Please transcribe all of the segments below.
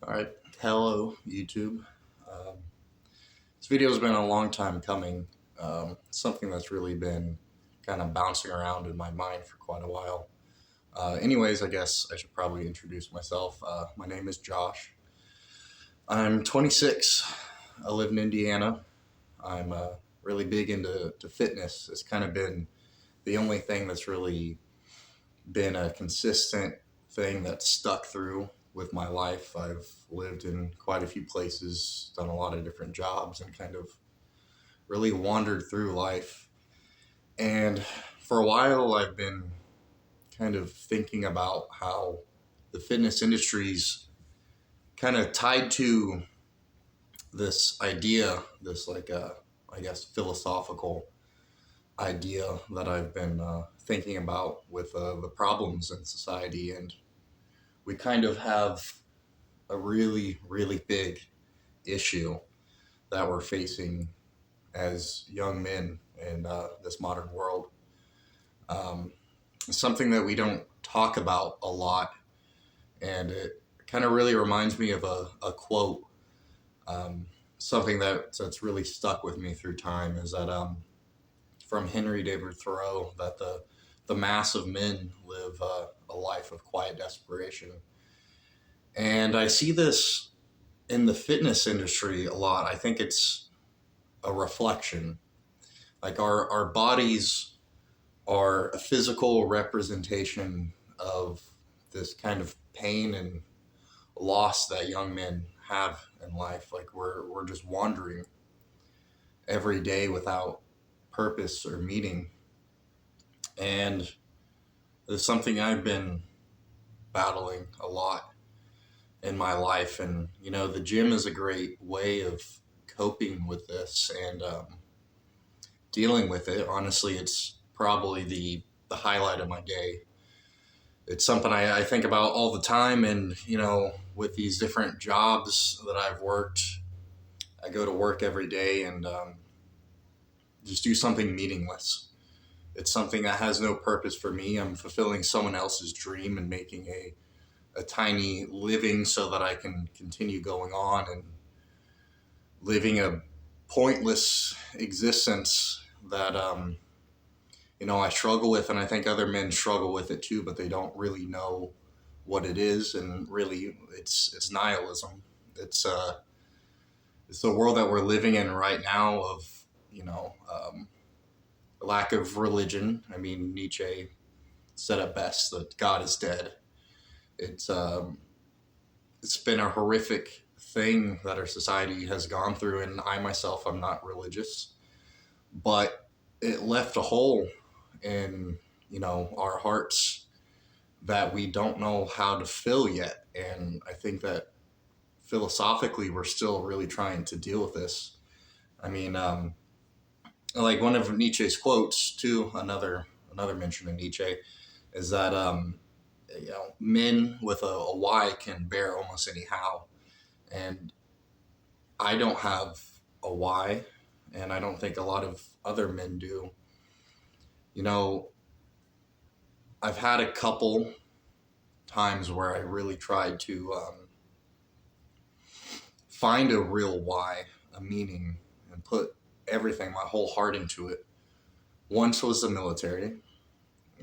All right. Hello, YouTube. Um, this video has been a long time coming. Something that's really been kind of bouncing around in my mind for quite a while. Anyways, I guess I should probably introduce myself. My name is Josh. I'm 26. I live in Indiana. I'm really big into fitness. It's kind of been the only thing that's really been a consistent thing that's stuck through with my life. I've lived in quite a few places, done a lot of different jobs, and kind of really wandered through life. And for a while, I've been kind of thinking about how the fitness industry's kind of tied to this idea, this I guess, philosophical idea that I've been thinking about with the problems in society. And we kind of have a really, really big issue that we're facing as young men in this modern world. Um, Something that we don't talk about a lot, and it kind of really reminds me of a quote. Um, Something that's really stuck with me through time is that from Henry David Thoreau, that the mass of men live a life of quiet desperation. And I see this in the fitness industry a lot. I think it's a reflection. Like our bodies are a physical representation of this kind of pain and loss that young men have in life. Like we're just wandering every day without purpose or meaning. And it's something I've been battling a lot in my life. And, the gym is a great way of coping with this and dealing with it. Honestly, it's probably the highlight of my day. It's something I think about all the time. And, with these different jobs that I've worked, I go to work every day and just do something meaningless. It's something that has no purpose for me. I'm fulfilling someone else's dream and making a tiny living so that I can continue going on and living a pointless existence that I struggle with, and I think other men struggle with it too, but they don't really know what it is. And really, it's nihilism. It's the world that we're living in right now of lack of religion. I mean, Nietzsche said it best that God is dead. It's it's been a horrific thing that our society has gone through, and I myself, I'm not religious, but it left a hole in our hearts that we don't know how to fill yet. And I think that philosophically we're still really trying to deal with this. I mean, like one of Nietzsche's quotes too, another mention of Nietzsche is that men with a why can bear almost any how. And I don't have a why, and I don't think a lot of other men do. I've had a couple times where I really tried to find a real why, a meaning, and put everything, my whole heart into it. Once was the military.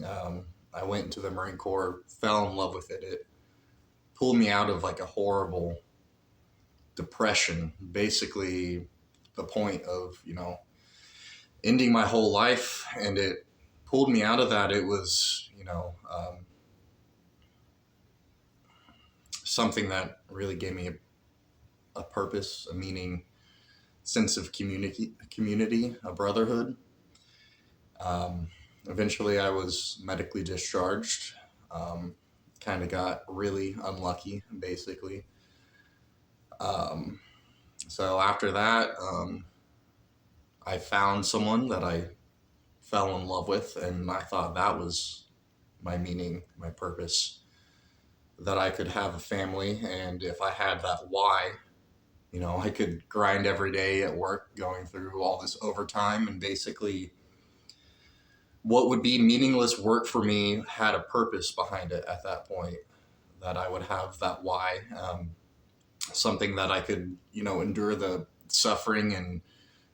I went into the Marine Corps, fell in love with it. It pulled me out of like a horrible depression, basically the point of, ending my whole life. And it pulled me out of that. It was, something that really gave me a purpose, a meaning, sense of community, a brotherhood. Eventually I was medically discharged. Kind of got really unlucky, basically. So after that, I found someone that I fell in love with, and I thought that was my meaning, my purpose, that I could have a family. And if I had that why, I could grind every day at work going through all this overtime, and basically what would be meaningless work for me had a purpose behind it at that point, that I would have that why. something that I could, endure the suffering and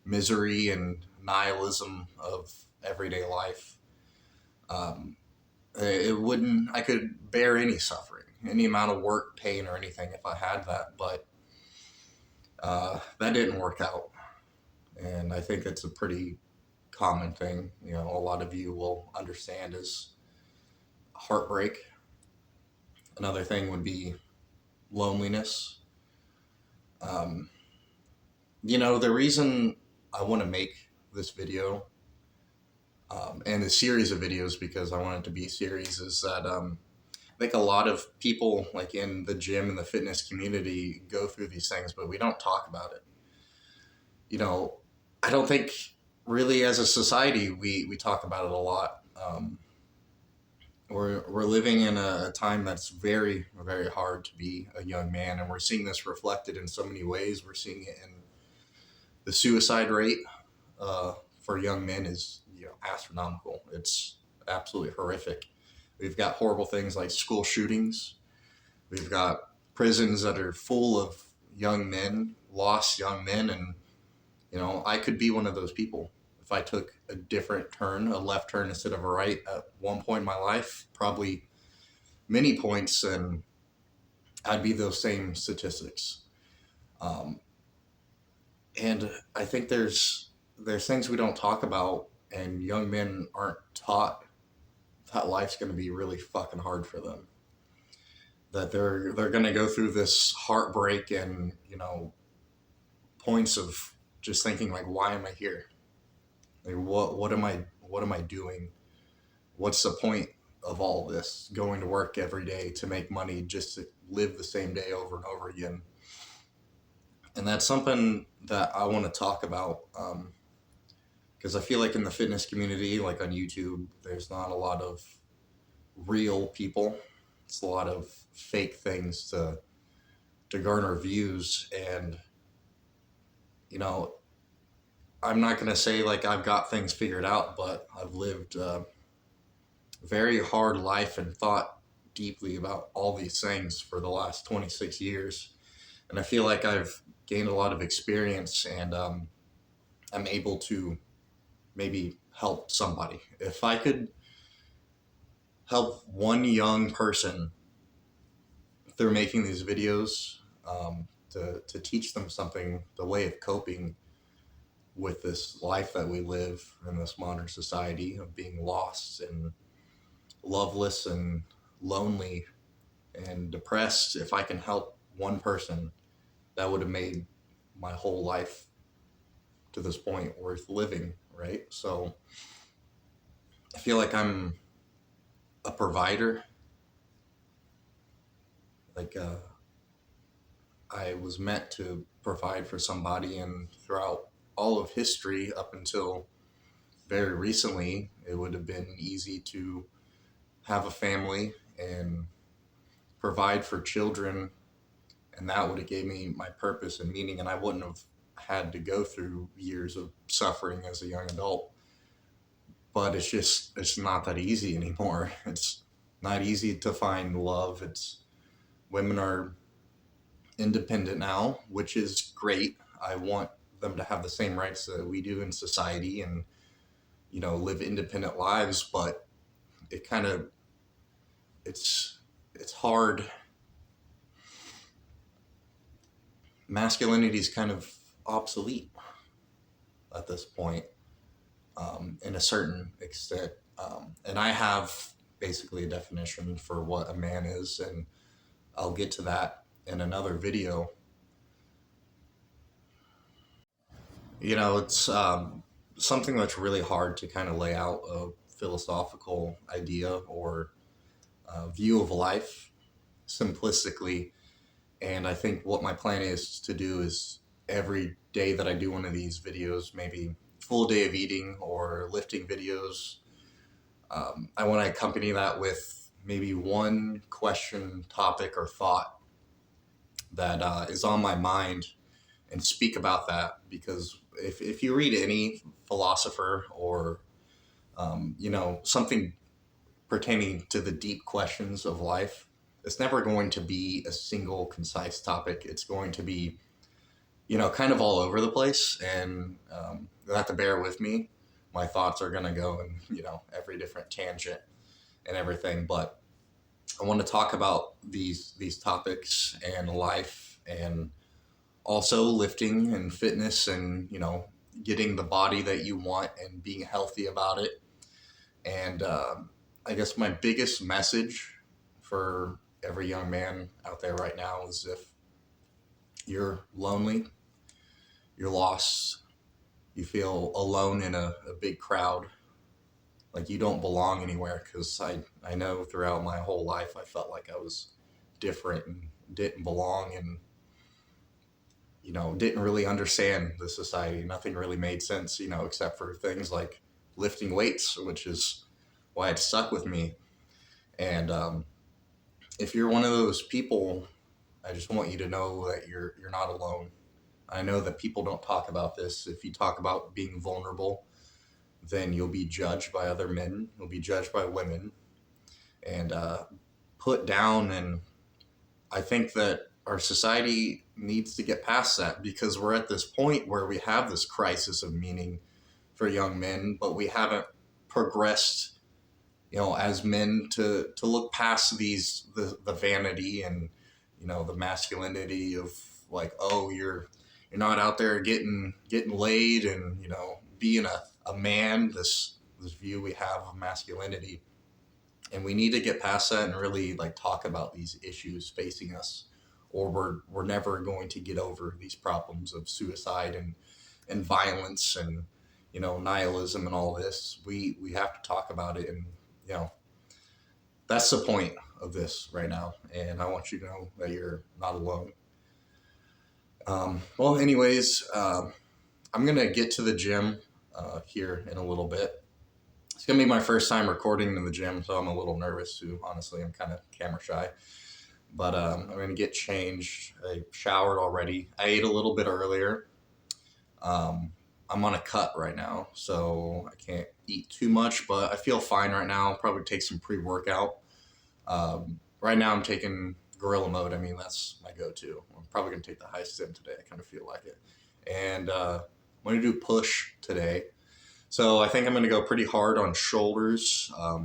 misery and nihilism of everyday life. Um, it wouldn't, I could bear any suffering, any amount of work, pain, or anything if I had that, but that didn't work out. And I think it's a pretty common thing, a lot of you will understand is heartbreak. Another thing would be loneliness. Um, the reason I want to make this video and a series of videos, because I want it to be a series, is that I think a lot of people, like in the gym and the fitness community, go through these things, but we don't talk about it. I don't think really as a society we talk about it a lot. We're living in a time that's very, very hard to be a young man, and we're seeing this reflected in so many ways. We're seeing it in the suicide rate for young men is astronomical. It's absolutely horrific. We've got horrible things like school shootings. We've got prisons that are full of young men, lost young men, and I could be one of those people. If I took a different turn, a left turn instead of a right at one point in my life, probably many points, and I'd be those same statistics. Um, and I think there's things we don't talk about, and young men aren't taught that life's going to be really fucking hard for them. That they're going to go through this heartbreak and points of just thinking like, why am I here? Like, what am I doing? What's the point of all this? Going to work every day to make money just to live the same day over and over again. And that's something that I want to talk about because I feel like in the fitness community, like on YouTube, there's not a lot of real people. It's a lot of fake things to garner views. And I'm not going to say like I've got things figured out, but I've lived a very hard life and thought deeply about all these things for the last 26 years. And I feel like I've gained a lot of experience, and I'm able to maybe help somebody. If I could help one young person through making these videos, to teach them something, the way of coping with this life that we live in this modern society of being lost and loveless and lonely and depressed, if I can help one person, that would have made my whole life to this point worth living, right? So I feel like I'm a provider. Like I was meant to provide for somebody, and throughout all of history up until very recently, it would have been easy to have a family and provide for children, and that would have gave me my purpose and meaning, and I wouldn't have had to go through years of suffering as a young adult. But it's not that easy anymore. It's not easy to find love. Women are independent now, which is great. I want them to have the same rights that we do in society and live independent lives, but it's hard. Masculinity is kind of obsolete at this point, in a certain extent. And I have basically a definition for what a man is, and I'll get to that in another video. It's something that's really hard to kind of lay out a philosophical idea or view of life simplistically. And I think what my plan is to do is every day that I do one of these videos, maybe full day of eating or lifting videos, I want to accompany that with maybe one question, topic, or thought that is on my mind and speak about that. Because if you read any philosopher or, something pertaining to the deep questions of life, it's never going to be a single concise topic. It's going to be, kind of all over the place, and you'll have to bear with me. My thoughts are going to go in, every different tangent and everything, but I want to talk about these topics and life, and also lifting and fitness, and getting the body that you want and being healthy about it. And I guess my biggest message for every young man out there right now is, if you're lonely, you're lost, you feel alone in a big crowd, like you don't belong anywhere. Because I know throughout my whole life I felt like I was different and didn't belong, and didn't really understand the society. Nothing really made sense, except for things like lifting weights, which is why it stuck with me. And if you're one of those people, I just want you to know that you're not alone. I know that people don't talk about this. If you talk about being vulnerable, then you'll be judged by other men. You'll be judged by women, and put down. And I think that our society needs to get past that, because we're at this point where we have this crisis of meaning for young men, but we haven't progressed, as men, to look past the vanity, and the masculinity of, like, oh, you're not out there getting laid, and being a man, this view we have of masculinity. And we need to get past that and really, like, talk about these issues facing us, or we're never going to get over these problems of suicide and violence, and nihilism and all this. We have to talk about it. And you know that's the point of this right now, and I want you to know that you're not alone. Well, anyways, I'm gonna get to the gym here in a little bit. It's gonna be my first time recording in the gym, so I'm a little nervous too. Honestly, I'm kind of camera shy. But I'm gonna get changed. I showered already. I ate a little bit earlier. I'm on a cut right now, so I can't eat too much, but I feel fine right now. I'll probably take some pre-workout. Right now I'm taking gorilla mode. I mean, that's my go-to. I'm probably gonna take the high sim today. I kind of feel like it. And I'm gonna do push today. So I think I'm gonna go pretty hard on shoulders, a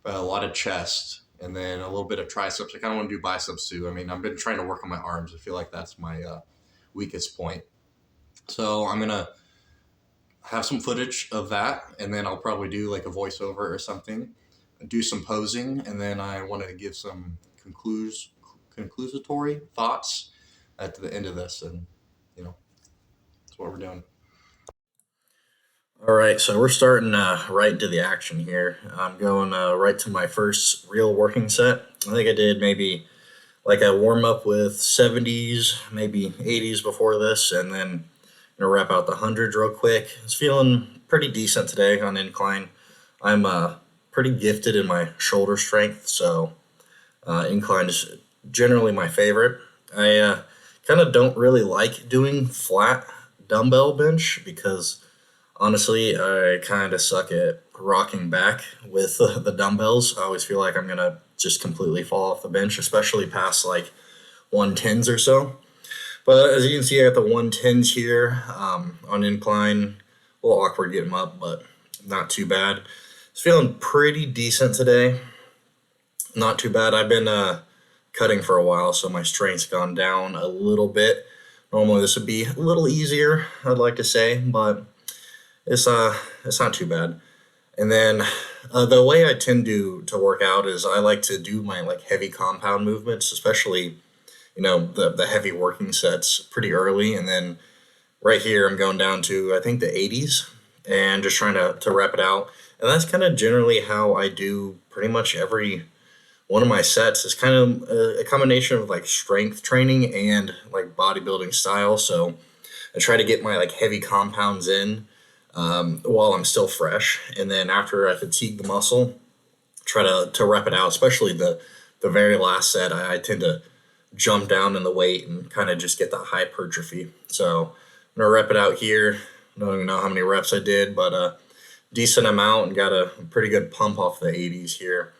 lot of chest, and then a little bit of triceps. I kind of want to do biceps too. I mean, I've been trying to work on my arms. I feel like that's my weakest point. So I'm gonna have some footage of that, and then I'll probably do like a voiceover or something, do some posing, and then I want to give some conclusory thoughts at the end of this, and that's what we're doing. All right, so we're starting right into the action here. I'm going right to my first real working set. I think I did maybe like a warm up with 70s, maybe 80s before this, and then wrap out the hundreds real quick. I was feeling pretty decent today on incline. I'm pretty gifted in my shoulder strength, so incline is generally my favorite. I kind of don't really like doing flat dumbbell bench, because honestly, I kind of suck at rocking back with the dumbbells. I always feel like I'm going to just completely fall off the bench, especially past like 110s or so. But as you can see, I got the 110s here on incline. A little awkward getting them up, but not too bad. It's feeling pretty decent today. Not too bad. I've been cutting for a while, so my strength's gone down a little bit. Normally this would be a little easier, I'd like to say, but it's not too bad. And then the way I tend to work out is I like to do my like heavy compound movements, especially the heavy working sets pretty early, and then right here I'm going down to I think the 80s and just trying to wrap it out. And that's kind of generally how I do pretty much every one of my sets. Is kind of a combination of like strength training and like bodybuilding style. So I try to get my like heavy compounds in while I'm still fresh, and then after I fatigue the muscle, try to rep it out. Especially the very last set, I tend to jump down in the weight and kind of just get the hypertrophy. So I'm gonna rep it out here. I don't even know how many reps I did, but a decent amount, and got a pretty good pump off the 80s here.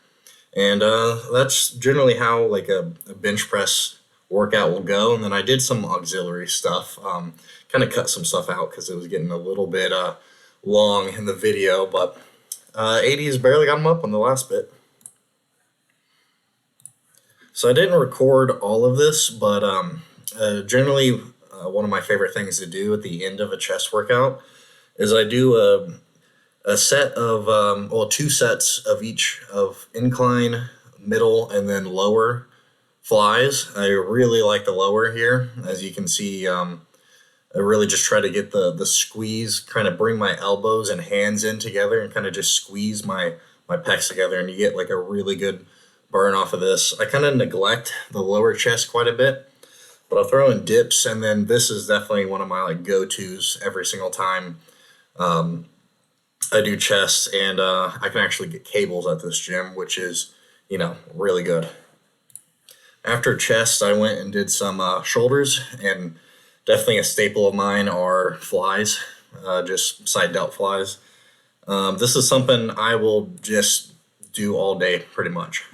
And that's generally how like a bench press workout will go. And then I did some auxiliary stuff, kind of cut some stuff out because it was getting a little bit long in the video, but 80s barely got them up on the last bit. So I didn't record all of this, but generally one of my favorite things to do at the end of a chest workout is I do a set of well, two sets of each of incline, middle, and then lower flies. I really like the lower here. As you can see, I really just try to get the squeeze, kind of bring my elbows and hands in together and kind of just squeeze my pecs together, and you get like a really good burn off of this. I kind of neglect the lower chest quite a bit, but I'll throw in dips, and then this is definitely one of my like go-tos every single time I do chest, and I can actually get cables at this gym, which is really good. After chest, I went and did some shoulders, and definitely a staple of mine are flies, just side delt flies. This is something I will just do all day, pretty much.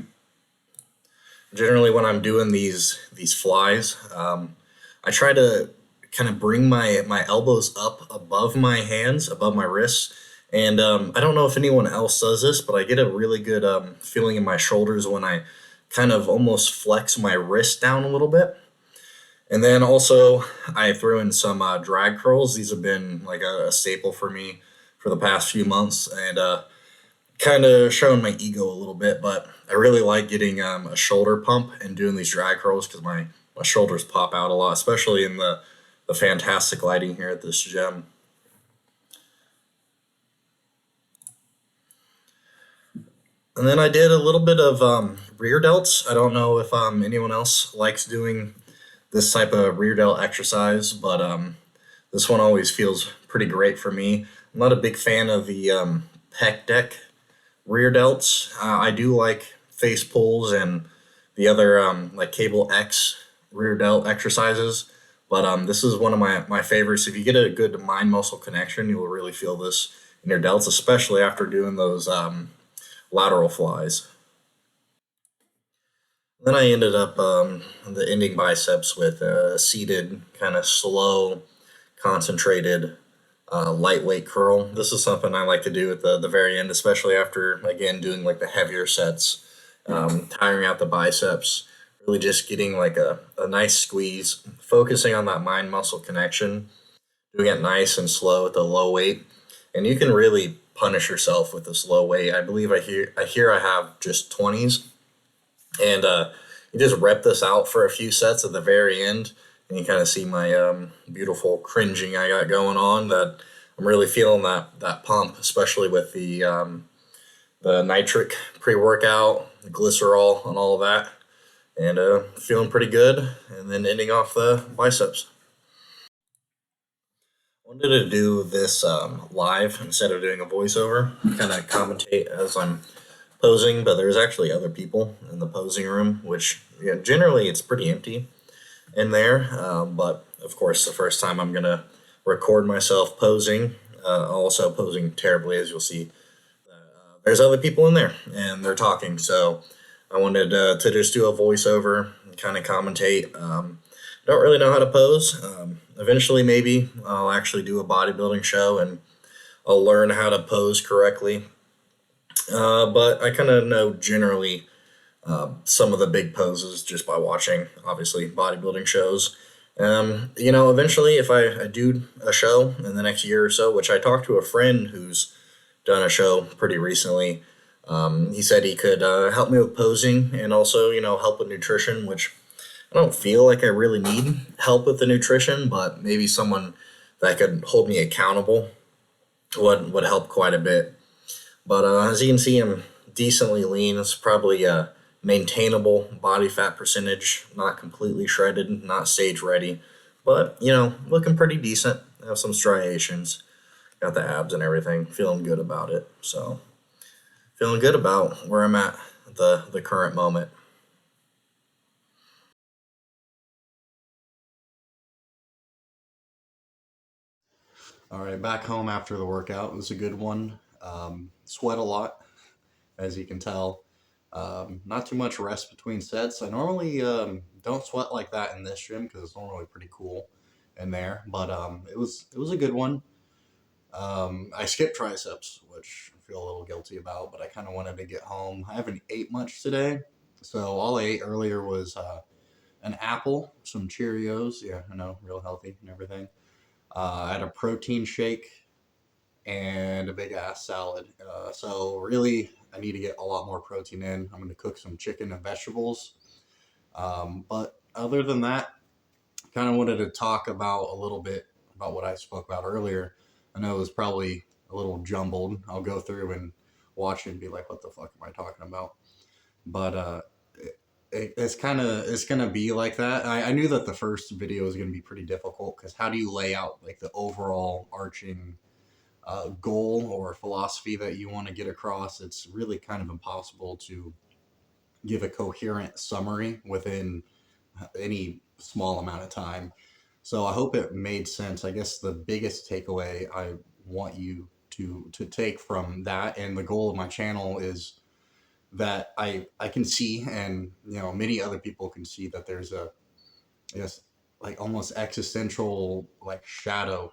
Generally, when I'm doing these flies, I try to kind of bring my elbows up above my hands, above my wrists. And I don't know if anyone else does this, but I get a really good feeling in my shoulders when I kind of almost flex my wrist down a little bit. And then also, I threw in some drag curls. These have been like a staple for me for the past few months, and kind of showing my ego a little bit. But I really like getting a shoulder pump and doing these drag curls because my shoulders pop out a lot, especially in the fantastic lighting here at this gym. And then I did a little bit of rear delts. I don't know if anyone else likes doing this type of rear delt exercise, but this one always feels pretty great for me. I'm not a big fan of the pec deck rear delts. I do like face pulls and the other like cable X rear delt exercises, but this is one of my favorites. If you get a good mind muscle connection, you'll really feel this in your delts, especially after doing those lateral flies. Then I ended up the ending biceps with a seated, kind of slow, concentrated, lightweight curl. This is something I like to do at the very end, especially after, again, doing like the heavier sets, tiring out the biceps, really just getting like a nice squeeze, focusing on that mind muscle connection, doing it nice and slow at the low weight. And you can really punish yourself with this low weight. I believe I have just 20s, and you just rep this out for a few sets at the very end, and you kind of see my beautiful cringing I got going on. That I'm really feeling that pump, especially with the nitric pre-workout, the glycerol, and all of that, and feeling pretty good. And then ending off the biceps. I wanted to do this live instead of doing a voiceover, kind of commentate as I'm posing, but there's actually other people in the posing room, which generally it's pretty empty in there. But of course, the first time I'm gonna record myself posing, also posing terribly, as you'll see. There's other people in there, and they're talking. So I wanted to just do a voiceover and kind of commentate. Don't really know how to pose. Eventually, maybe I'll actually do a bodybuilding show and I'll learn how to pose correctly. But I kind of know generally some of the big poses just by watching, obviously, bodybuilding shows. Eventually, if I do a show in the next year or so, which I talked to a friend who's done a show pretty recently, he said he could help me with posing and also, help with nutrition, which I don't feel like I really need help with the nutrition, but maybe someone that could hold me accountable would help quite a bit. But as you can see, I'm decently lean. It's probably a maintainable body fat percentage, not completely shredded, not stage ready, but looking pretty decent. I have some striations, got the abs and everything. Feeling good about it. So feeling good about where I'm at the current moment. All right, back home after the workout. It was a good one. Sweat a lot, as you can tell. Not too much rest between sets. I normally don't sweat like that in this gym because it's normally pretty cool in there. But it was a good one. I skipped triceps, which I feel a little guilty about, but I kind of wanted to get home. I haven't ate much today, so all I ate earlier was an apple, some Cheerios. Yeah, I know, real healthy and everything. I had a protein shake and a big ass salad. So really, I need to get a lot more protein in. I'm going to cook some chicken and vegetables. But other than that, kind of wanted to talk about a little bit about what I spoke about earlier. I know it was probably a little jumbled. I'll go through and watch it and be like, "What the fuck am I talking about?" But it's gonna be like that. I knew that the first video was gonna be pretty difficult because how do you lay out like the overall arching goal or philosophy that you want to get across? It's really kind of impossible to give a coherent summary within any small amount of time. So I hope it made sense. I guess the biggest takeaway I want you to take from that, and the goal of my channel is that I can see, and many other people can see, that there's a, I guess, like almost existential like shadow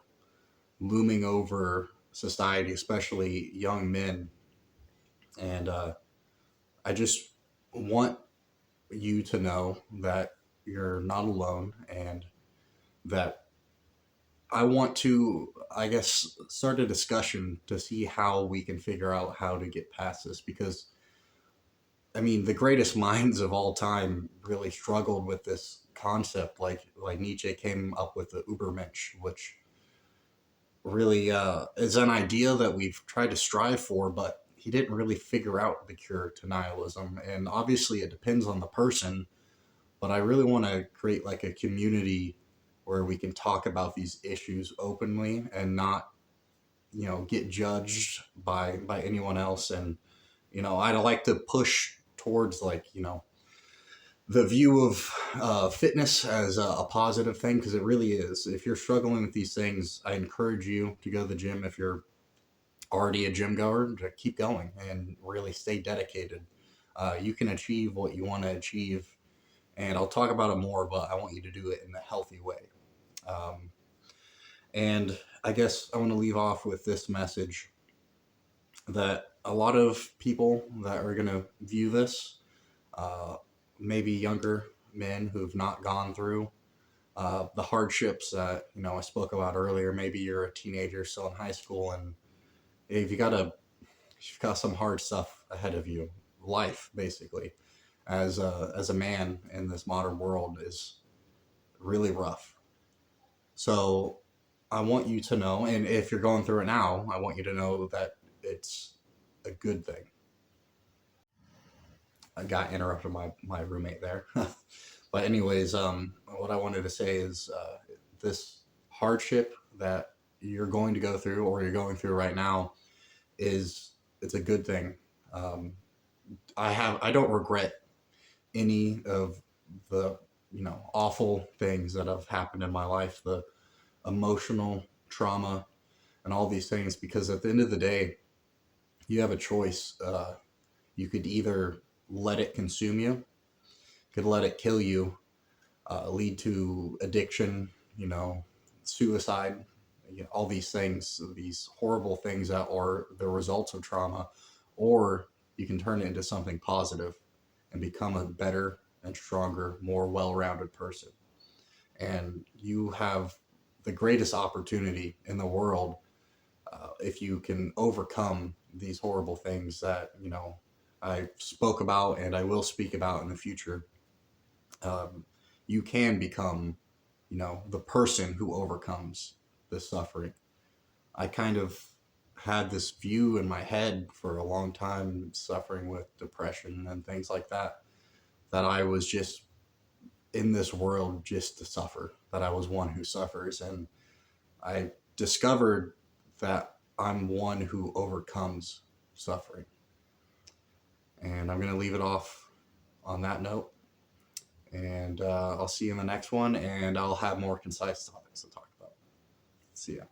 looming over society, especially young men. And I just want you to know that you're not alone, and that I want to, I guess, start a discussion to see how we can figure out how to get past this. Because, I mean, the greatest minds of all time really struggled with this concept. Like Nietzsche came up with the Übermensch, which really is an idea that we've tried to strive for, but he didn't really figure out the cure to nihilism. And obviously, it depends on the person. But I really want to create like a community where we can talk about these issues openly and not, get judged by anyone else. And I'd like to push towards, like, the view of fitness as a positive thing, because it really is. If you're struggling with these things, I encourage you to go to the gym. If you're already a gym goer, to keep going and really stay dedicated. You can achieve what you want to achieve, and I'll talk about it more, but I want you to do it in a healthy way. Um, and I guess I want to leave off with this message, that a lot of people that are going to view this, uh, maybe younger men who've not gone through the hardships that I spoke about earlier. Maybe you're a teenager still in high school, and if you've got some hard stuff ahead of you. Life, basically, as a man in this modern world, is really rough. So I want you to know, and if you're going through it now, I want you to know that it's a good thing. I got interrupted my roommate there. But anyways, what I wanted to say is this hardship that you're going to go through, or you're going through right now, it's a good thing. Um, I don't regret any of the awful things that have happened in my life, the emotional trauma and all these things, because at the end of the day, you have a choice. You could either let it consume you, could let it kill you, lead to addiction, suicide, all these things, these horrible things that are the results of trauma, or you can turn it into something positive and become a better and stronger, more well-rounded person. And you have the greatest opportunity in the world, if you can overcome these horrible things that I spoke about and I will speak about in the future. You can become the person who overcomes this suffering. I kind of had this view in my head for a long time, suffering with depression and things like that, that I was just in this world just to suffer, that I was one who suffers. And I discovered that I'm one who overcomes suffering. And I'm going to leave it off on that note. And I'll see you in the next one, and I'll have more concise topics to talk about. See ya.